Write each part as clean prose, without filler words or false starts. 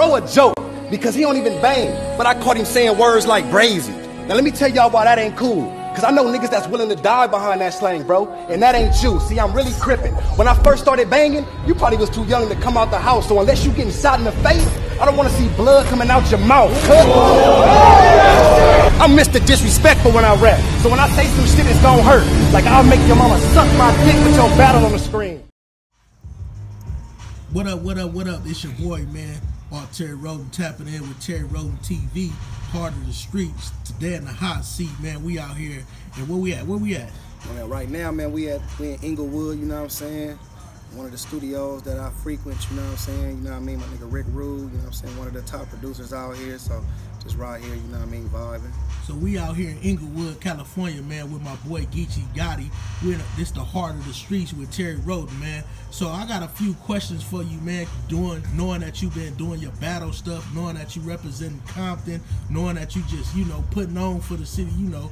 know a joke because he don't even bang, but I caught him saying words like brazy. Now let me tell y'all why that ain't cool. Cause I know niggas that's willing to die behind that slang, bro. And that ain't you. See, I'm really crippin'. When I first started banging, you probably was too young to come out the house. So unless you getting shot in the face, I don't wanna see blood coming out your mouth. I'm Mr. Disrespectful when I rap. So when I say some shit, it's gonna hurt. Like I'll make your mama suck my dick with your battle on the screen. What up, what up, what up? It's your boy, man. Terry Wroten, tapping in with Terry Wroten TV, part of the streets. Today in the hot seat, man. We out here, and where we at? Where we at? Well, right now, man, we in Inglewood, you know what I'm saying? One of the studios that I frequent, you know what I'm saying? You know what I mean? My nigga Rick Rude, you know what I'm saying? One of the top producers out here, so just right here, you know what I mean, vibing. So we out here in Inglewood, California, man, with my boy Geechi Gotti. This the heart of the streets with Terry Wroten, man. So I got a few questions for you, man, knowing that you've been doing your battle stuff, knowing that you representing Compton, knowing that you just, you know, putting on for the city, you know.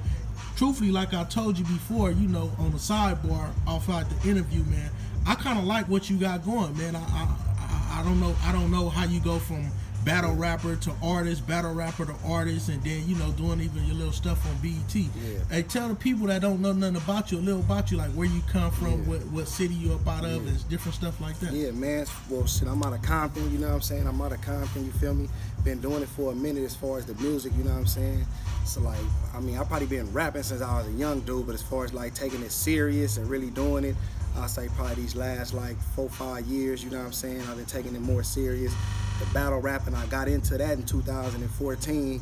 Truthfully, like I told you before, you know, on the sidebar off out the interview, man, I kind of like what you got going, man. I don't know how you go from battle rapper to artist, battle rapper to artist, and then, you know, doing even your little stuff on BET. Yeah. Hey, tell the people that don't know nothing about you, a little about you, like where you come from, what city you up out of, and different stuff like that. Yeah, man. Well, shit, I'm out of Compton, you know what I'm saying? I'm out of Compton, you feel me? Been doing it for a minute as far as the music, you know what I'm saying? So, like, I mean, I've probably been rapping since I was a young dude, but as far as, like, taking it serious and really doing it, I'll say probably these last, like, 4-5 years, you know what I'm saying? I've been taking it more serious. The battle rapping, I got into that in 2014.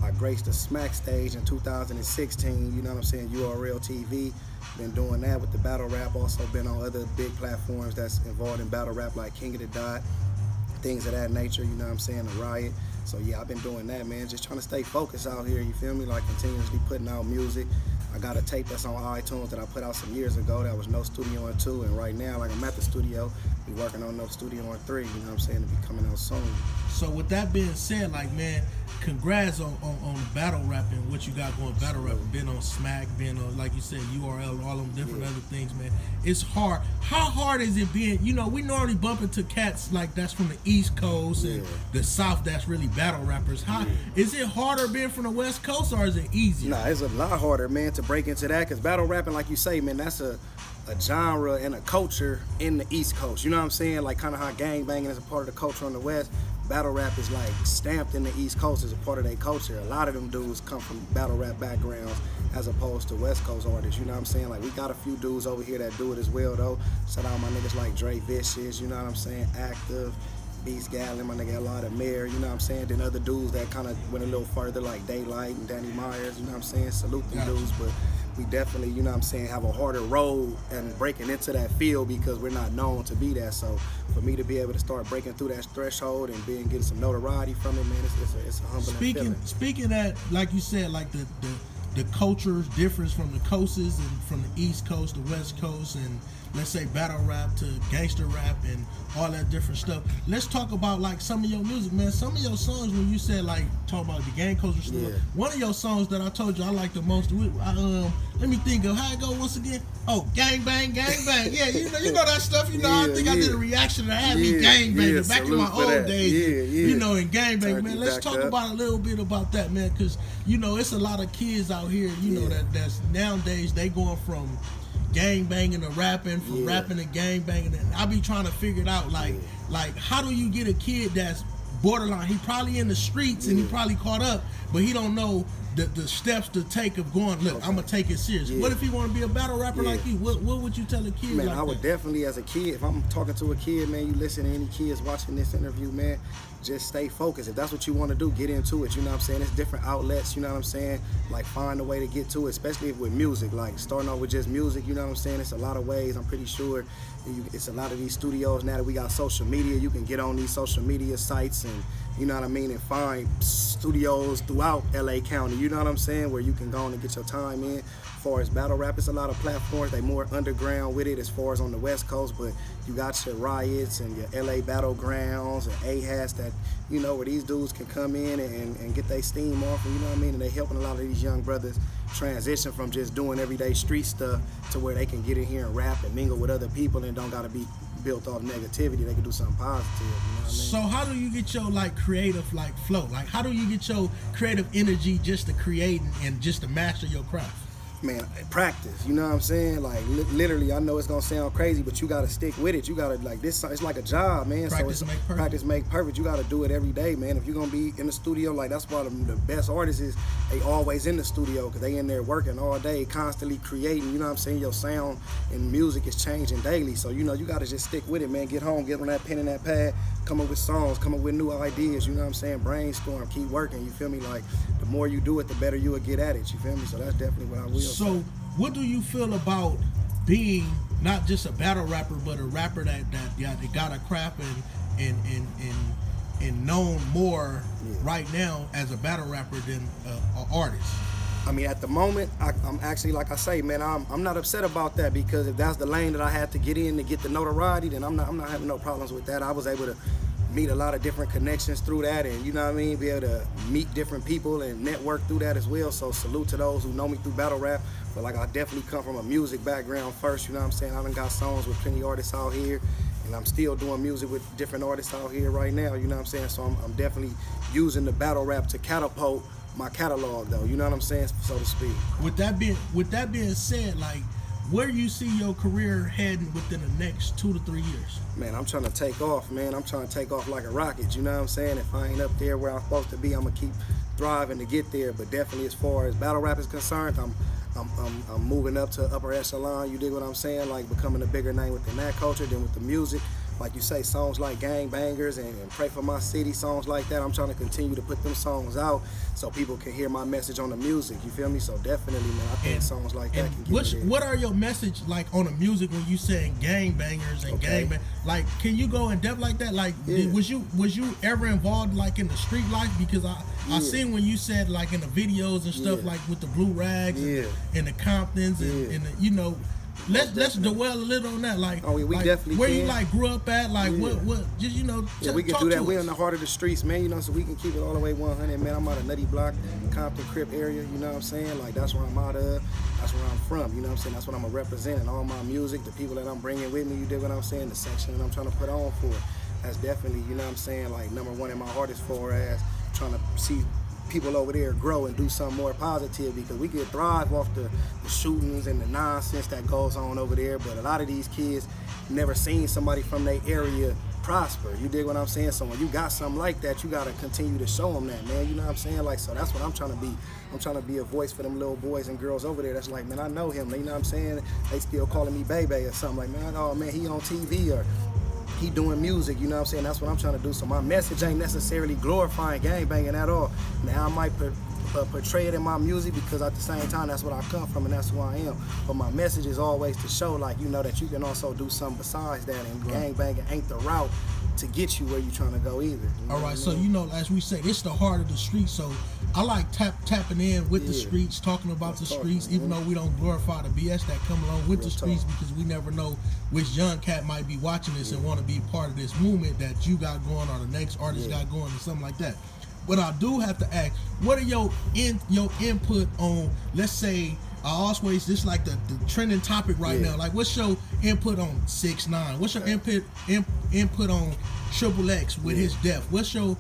I graced the Smack stage in 2016, you know what I'm saying, URL TV. Been doing that with the battle rap, also been on other big platforms that's involved in battle rap like King of the Dot, things of that nature, you know what I'm saying, The Riot. So yeah, I've been doing that, man, just trying to stay focused out here, you feel me, like continuously putting out music. I got a tape that's on iTunes that I put out some years ago that was No Studio on 2, and right now, like, I'm at the studio, we working on No Studio on 3, you know what I'm saying, to be coming out soon. So with that being said, like, man, congrats on battle rapping, what you got going, battle rapping, been on Smack, been on, like you said, URL, all them different other things, man. It's hard. How hard is it being, you know, we normally bump into cats like that's from the East Coast and the South that's really battle rappers. How is it harder being from the West Coast, or is it easier? Nah, it's a lot harder, man, to break into that, because battle rapping, like you say, man, that's a genre and a culture in the East Coast. You know what I'm saying? Like, kind of how gangbanging is a part of the culture on the West. Battle rap is like stamped in the East Coast as a part of their culture. A lot of them dudes come from battle rap backgrounds as opposed to West Coast artists, you know what I'm saying? Like, we got a few dudes over here that do it as well, though. Shout out my niggas like Dre Vicious, you know what I'm saying? Active, Beast Gallon, my nigga Lot of Mayor, you know what I'm saying? Then other dudes that kind of went a little further, like Daylight and Danny Myers, you know what I'm saying? Salute them dudes, but we definitely, you know what I'm saying, have a harder road and breaking into that field because we're not known to be that. So for me to be able to start breaking through that threshold and getting some notoriety from it, man, it's a humbling feeling. Speaking that, like you said, like the culture difference from the coasts and from the East Coast to West Coast, and let's say battle rap to gangster rap and all that different stuff. Let's talk about, like, some of your music, man. Some of your songs, when you said, like, talk about the gang culture stuff, one of your songs that I told you I like the most, let me think of how it go once again. Oh, gang bang, gang bang. Yeah, you know that stuff. You know, I think I did a reaction to have me gang banging back in my old days. You know, in gang bang, man. Let's talk about a little bit about that, man, because, you know, it's a lot of kids out here, you know, that's nowadays they going from gang banging to rapping, from rapping to gang banging, and I be trying to figure it out, like how do you get a kid that's borderline? He probably in the streets and he probably caught up, but he don't know the steps to take of going, look, I'm gonna take it serious. What if he want to be a battle rapper like you? What would you tell a kid? Man, like I would definitely, as a kid, if I'm talking to a kid, man, you listen to any kids watching this interview, man, just stay focused. If that's what you want to do, get into it, you know what I'm saying? It's different outlets, you know what I'm saying? Like, find a way to get to it, especially with music. Like, starting off with just music, you know what I'm saying? It's a lot of ways, I'm pretty sure. It's a lot of these studios now that we got social media. You can get on these social media sites and, you know what I mean, and find studios throughout LA County, you know what I'm saying, where you can go on and get your time in. As far as battle rap, it's a lot of platforms. They more underground with it as far as on the West Coast, but you got your Riots and your LA Battlegrounds and AHAS that, you know, where these dudes can come in and get their steam off, and, you know what I mean, and they helping a lot of these young brothers transition from just doing everyday street stuff to where they can get in here and rap and mingle with other people and don't gotta be built off negativity, they can do something positive. You know what I mean? So how do you get your like creative like flow? Like how do you get your creative energy just to create and just to master your craft? Man, practice, you know what I'm saying? Like literally, I know it's gonna sound crazy, but you gotta stick with it. You gotta like this. It's like a job, man. Practice make perfect. Practice make perfect. You gotta do it every day, man. If you're gonna be in the studio, like that's why the best artists is they always in the studio because they in there working all day, constantly creating. You know what I'm saying? Your sound and music is changing daily, so you know you gotta just stick with it, man. Get home, get on that pen and that pad, come up with songs, come up with new ideas. You know what I'm saying? Brainstorm, keep working. You feel me? Like the more you do it, the better you will get at it. You feel me? So that's definitely what I will. So, what do you feel about being not just a battle rapper, but a rapper that got a craft and known more right now as a battle rapper than an artist? I mean, at the moment, I'm actually, like I say, man, I'm not upset about that because if that's the lane that I had to get in to get the notoriety, then I'm not having no problems with that. I was able to meet a lot of different connections through that, and you know what I mean, be able to meet different people and network through that as well. So salute to those who know me through battle rap. But like I definitely come from a music background first, you know what I'm saying? I done got songs with plenty of artists out here, and I'm still doing music with different artists out here right now, you know what I'm saying? So I'm definitely using the battle rap to catapult my catalog though, you know what I'm saying, so to speak. With that being said, like, where do you see your career heading within the next 2 to 3 years? Man, I'm trying to take off, man. I'm trying to take off like a rocket, you know what I'm saying? If I ain't up there where I'm supposed to be, I'm gonna keep thriving to get there. But definitely as far as battle rap is concerned, I'm moving up to upper echelon, you dig what I'm saying? Like becoming a bigger name within that culture, then with the music. Like you say, songs like Gangbangaz and Pray for My City, songs like that. I'm trying to continue to put them songs out so people can hear my message on the music, you feel me? So definitely, man, I think songs like that can get it. What are your message like on the music when you saying gangbangers and gangbang? Like, can you go in depth like that? Like, was you ever involved like in the street life? Because I seen when you said like in the videos and stuff like with the blue rags and the Comptons and the, you know. Let's dwell a little on that, like, we like definitely where can. you like grew up at, like what just you know. We can do that. We're in the heart of the streets, man. You know, so we can keep it all the way 100, man. I'm out of Nutty Blocc Compton Crip area. You know what I'm saying? Like that's where I'm out of. That's where I'm from. You know what I'm saying? That's what I'm representing. All my music, the people that I'm bringing with me. You dig what I'm saying? The section that I'm trying to put on for. That's definitely, you know what I'm saying? Like #1 in my heart as far as trying to see people over there grow and do something more positive, because we could thrive off the shootings and the nonsense that goes on over there, but a lot of these kids never seen somebody from their area prosper. You dig what I'm saying? So when you got something like that, you gotta continue to show them that, man. You know what I'm saying? Like, so that's what I'm trying to be. I'm trying to be a voice for them little boys and girls over there that's like, man, I know him. You know what I'm saying? They still calling me Bebe or something, like, man, oh man, he on TV or he doing music, you know what I'm saying? That's what I'm trying to do. So my message ain't necessarily glorifying gangbanging at all. Now I might portray it in my music because at the same time that's what I come from and that's who I am. But my message is always to show, like, you know, that you can also do something besides that, and gangbanging ain't the route to get you where you trying to go either. You know all right, so you know, as we say, it's the heart of the street. So I like tapping in with the streets, talking about the streets, even though we don't glorify the BS that come along with the streets, because we never know which young cat might be watching this and want to be part of this movement that you got going or the next artist got going or something like that. But I do have to ask, what are your input on, let's say, I always, this like the trending topic right now. Like, what's your input on 6ix9ine? What's your input on Xxx with his death? What's your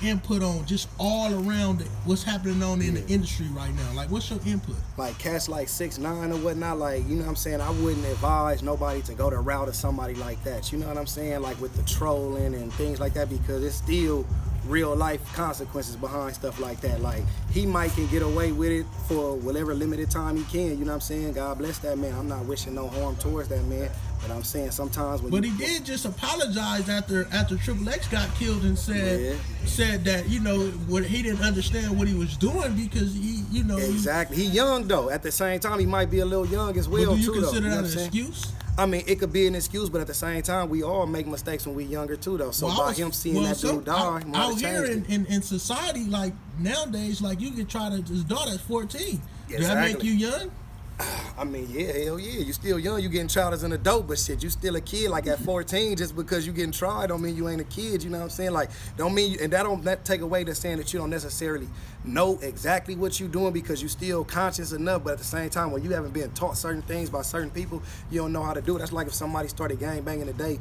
input on just all around what's happening on in the industry right now? Like, what's your input? Like cats like 6ix9ine or whatnot, like, you know what I'm saying? I wouldn't advise nobody to go the route of somebody like that. You know what I'm saying? Like with the trolling and things like that, because it's still real life consequences behind stuff like that. Like, he might can get away with it for whatever limited time he can, you know what I'm saying? God bless that man. I'm not wishing no harm towards that man, but I'm saying sometimes when he did just apologize after Xxx got killed and said that, you know, he didn't understand what he was doing because he, you know, exactly. He young though. At the same time, he might be a little young as well. But do you too, consider though, that an excuse? I mean, it could be an excuse, but at the same time, we all make mistakes when we're younger too, though. So by him seeing that dude die, out here in society, like nowadays, like you can try to just daughter at 14. Exactly. Does that make you young? I mean, yeah, hell yeah. You still young, you getting tried as an adult, but shit, you still a kid. Like at 14, just because you getting tried don't mean you ain't a kid, you know what I'm saying? Like, don't mean you, and that take away the saying that you don't necessarily know exactly what you doing because you still conscious enough, but at the same time, when you haven't been taught certain things by certain people, you don't know how to do it. That's like if somebody started gang banging today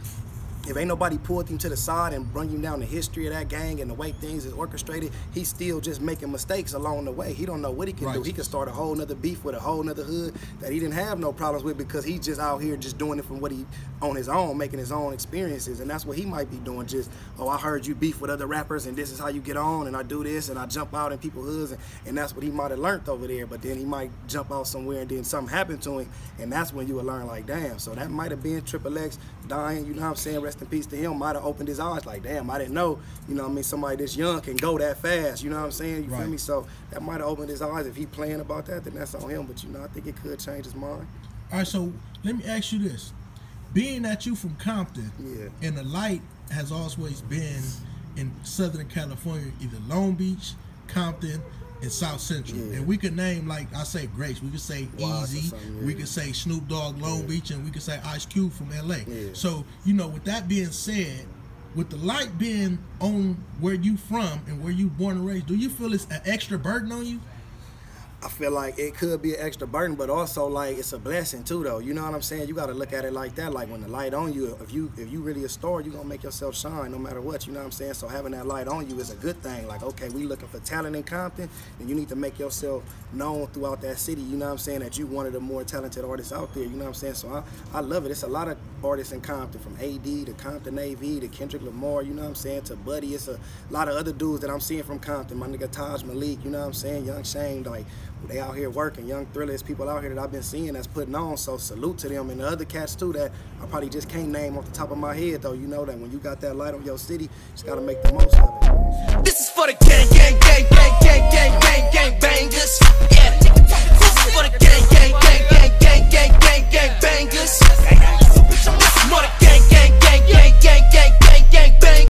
if ain't nobody pulled him to the side and bring him down the history of that gang and the way things is orchestrated, he's still just making mistakes along the way. He don't know what he can do. He can start a whole nother beef with a whole nother hood that he didn't have no problems with because he's just out here just doing it from what he on his own, making his own experiences. And that's what he might be doing. Just, oh, I heard you beef with other rappers and this is how you get on and I do this and I jump out in people's hoods, and that's what he might have learned over there. But then he might jump out somewhere and then something happened to him, and that's when you would learn like, damn. So that might have been XXX dying, you know what I'm saying, rest in peace to him, might have opened his eyes like, damn, I didn't know, you know what I mean, somebody this young can go that fast, you know what I'm saying, you feel me? So that might have opened his eyes. If he playing about that, then that's on him, but you know, I think it could change his mind. All right, so let me ask you this. Being that you from Compton, and the light has always been in Southern California, either Long Beach, Compton, and South Central. And we could name, like I say, Grace, we could say Easy, we could say Snoop Dogg, Long Beach, and we could say Ice Cube from LA. So, you know, with that being said, with the light being on where you from and where you born and raised, do you feel it's an extra burden on you? I feel like it could be an extra burden, but also like it's a blessing too, though. You know what I'm saying? You got to look at it like that. Like when the light on you, if you really a star, you gonna make yourself shine no matter what. You know what I'm saying? So having that light on you is a good thing. Like, okay, we looking for talent in Compton, and you need to make yourself known throughout that city. You know what I'm saying? That you one of the more talented artists out there. You know what I'm saying? So I love it. It's a lot of artists in Compton, from AD to Compton AV to Kendrick Lamar. You know what I'm saying? To Buddy. It's a lot of other dudes that I'm seeing from Compton. My nigga Taj Malik. You know what I'm saying? Young Shane. Like, they out here working. Young Thrillers, people out here that I've been seeing that's putting on, so salute to them. And the other cats too that I probably just can't name off the top of my head, though. You know that when you got that light on your city, you just gotta make the most of it. This is for the gang, gang, gang, gang, gang, gang, gang, gang bangers. Yeah. This is for the gang, gang, gang, gang, gang, gang, gang, gang bangers. This is for the gang.